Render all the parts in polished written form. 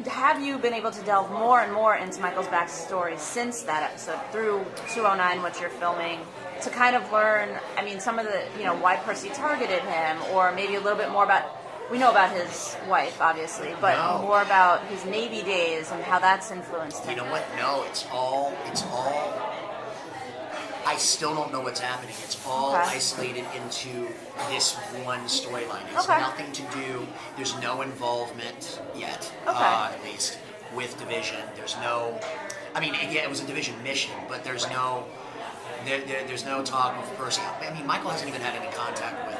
have you been able to delve more and more into Michael's backstory since that episode, through 209, what you're filming, to kind of learn, I mean, some of the, why Percy targeted him, or maybe a little bit more about, we know about his wife, obviously, but more about his Navy days and how that's influenced him. You know what? No, it's all, I still don't know what's happening. It's all isolated into this one storyline. It's nothing to do, there's no involvement yet, at least, with Division. There's no, I mean, yeah, it was a Division mission, but there's no, there's no talk of Percy. I mean, Michael hasn't even had any contact with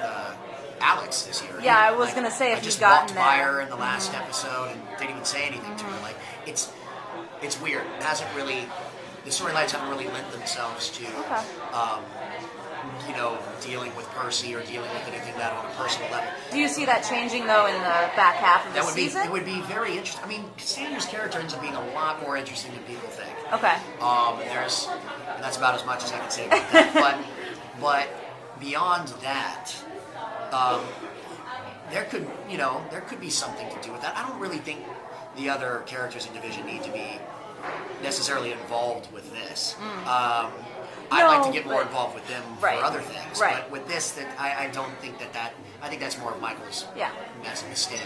Alex this year. Yeah, I was going to say, if you've gotten there. I just walked by her in the last episode and didn't even say anything to her. Like, it's weird. It hasn't really, the storylines haven't really lent themselves to, dealing with Percy or dealing with anything that on a personal level. Do you see that changing, though, in the back half of the season? It would be very interesting. I mean, Cassandra's character ends up being a lot more interesting than people think. Okay. And that's about as much as I can say about that. But beyond that, there could be something to do with that. I don't really think the other characters in Division need to be necessarily involved with this. I'd like to get more involved with them for other things. Right. But with this, I don't think that I think that's more of Michael's mistake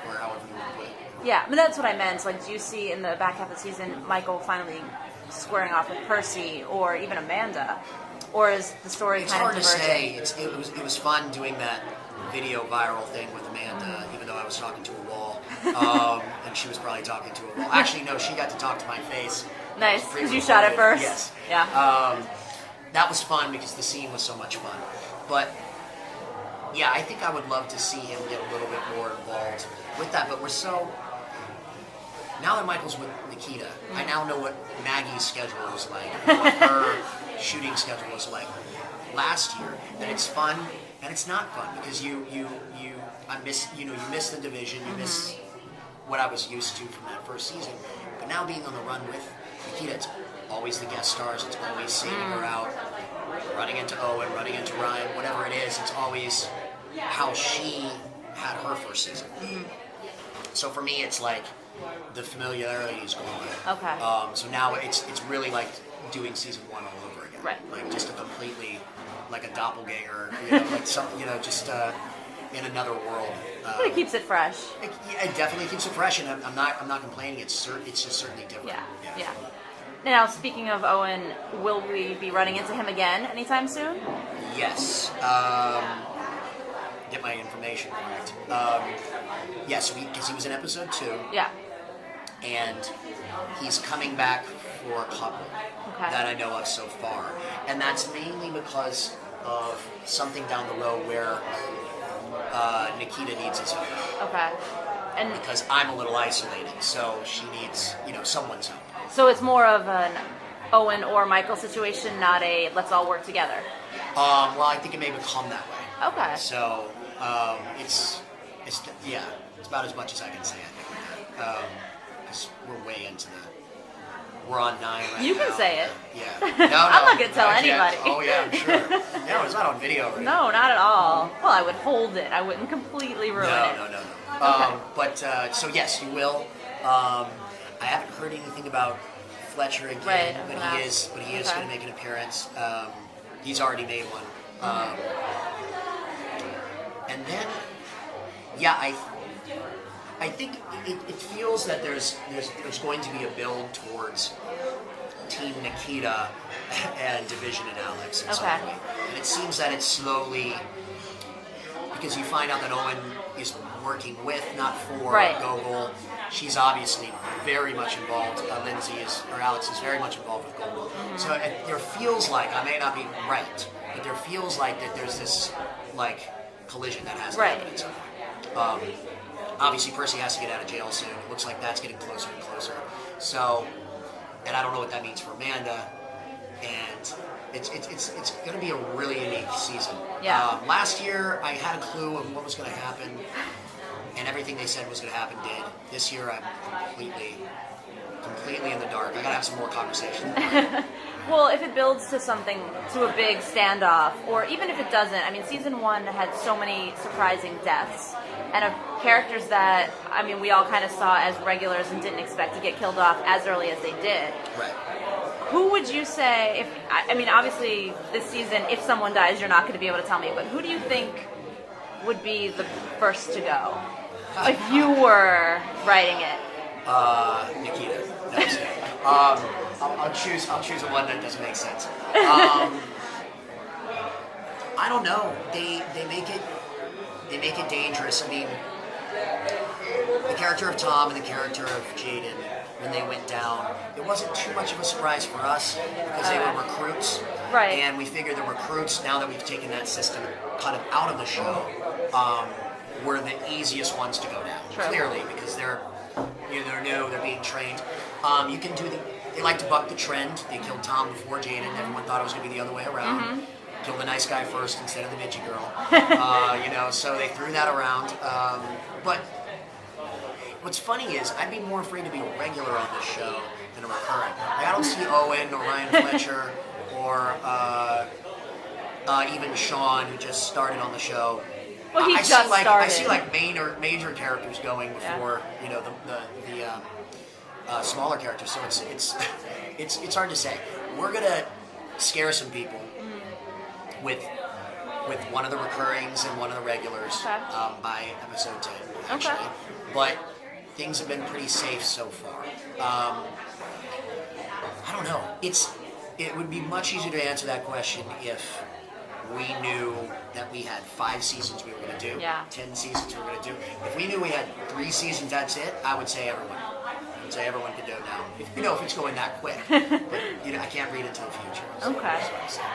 or however you want to put it. Yeah, but that's what I meant. Like, do you see in the back half of the season Michael finally squaring off with Percy or even Amanda? Or is the story kind of diverging? It's hard to say. It was fun doing that video viral thing with Amanda, even though I was talking to a wall. And she was probably talking to a wall. Actually, no, she got to talk to my face. Nice, because you shot it first? Yes. Yeah. That was fun because the scene was so much fun. But, yeah, I think I would love to see him get a little bit more involved with that. But we're so... Now that Michael's with Nikita, I now know what Maggie's schedule was like, what her shooting schedule was like last year. And it's fun, and it's not fun because you miss the Division, you miss what I was used to from that first season. But now being on the run with Nikita, it's always the guest stars, it's always saving her out, running into Owen, running into Ryan, whatever it is, it's always how she had her first season. So for me, it's like the familiarity is gone. Okay. So now it's really like doing season 1 all over again. Right. Like just a completely, like a doppelganger, like something, just in another world. But it keeps it fresh. It definitely keeps it fresh, and I'm not complaining. It's just certainly different. Yeah. Now, speaking of Owen, will we be running into him again anytime soon? Yes. Get my information correct. Yes, because he was in episode 2. Yeah. And he's coming back for a couple that I know of so far. And that's mainly because of something down the road where Nikita needs his help. Okay. And because I'm a little isolated, so she needs, someone's help. So it's more of an Owen or Michael situation, not a let's all work together. Well, I think it may become that way. Okay. So it's about as much as I can say, I think, with that. Because we're way into we're on 9 right now. You can say it. Yeah. No, I'm not going to tell anybody. Oh, yeah, I'm sure. No, it's not on video right now. No, not at all. Well, I would hold it. I wouldn't completely ruin it. No. Okay. But, so yes, you will. I haven't heard anything about Fletcher again, but he is going to make an appearance. He's already made one. And then, yeah, I think it feels that there's going to be a build towards Team Nikita and Division and Alex at some point. And it seems that it's slowly, because you find out that Owen is working with, not for Gogol. She's obviously very much involved. Alex is very much involved with Gogol. So there feels like, I may not be right, but there feels like that there's this collision that has to happen at some point. Obviously, Percy has to get out of jail soon. It looks like that's getting closer and closer. So, and I don't know what that means for Amanda. And it's going to be a really unique season. Yeah. Last year, I had a clue of what was going to happen, and everything they said was going to happen did. This year, I'm completely in the dark. I got to have some more conversation. Well, if it builds to a big standoff, or even if it doesn't, I mean, season 1 had so many surprising deaths, and a characters that, I mean, we all kind of saw as regulars and didn't expect to get killed off as early as they did. Right. Who would you say, if I mean, obviously this season, if someone dies, you're not going to be able to tell me, but who do you think would be the first to go if you were writing it? Nikita. No, I'm saying. I'll choose one that doesn't make sense. I don't know. They make it dangerous. I mean, the character of Tom and the character of Jaden, when they went down, it wasn't too much of a surprise for us because they were recruits. Right. And we figured the recruits, now that we've taken that system kind of out of the show, were the easiest ones to go down. True. Clearly, because they're new, they're being trained. You can do they like to buck the trend. They killed Tom before Jaden. Everyone thought it was going to be the other way around. Mm-hmm. Kill the nice guy first instead of the bitchy girl. So they threw that around. But what's funny is I'd be more afraid to be a regular on this show than a recurring. Like, I don't see Owen or Ryan Fletcher or even Sean, who just started on the show. Well, he I just see started. I see major characters going before the smaller characters. So it's hard to say. We're gonna scare some people with one of the recurrings and one of the regulars by episode 10, actually. Okay. But things have been pretty safe so far. I don't know. It would be much easier to answer that question if we knew that we had 5 seasons we were going to do, 10 seasons we were going to do. If we knew we had 3 seasons, that's it, I would say everyone. I would say everyone could go down. If it's going that quick. But I can't read into the future. So Okay. that's what I'm saying.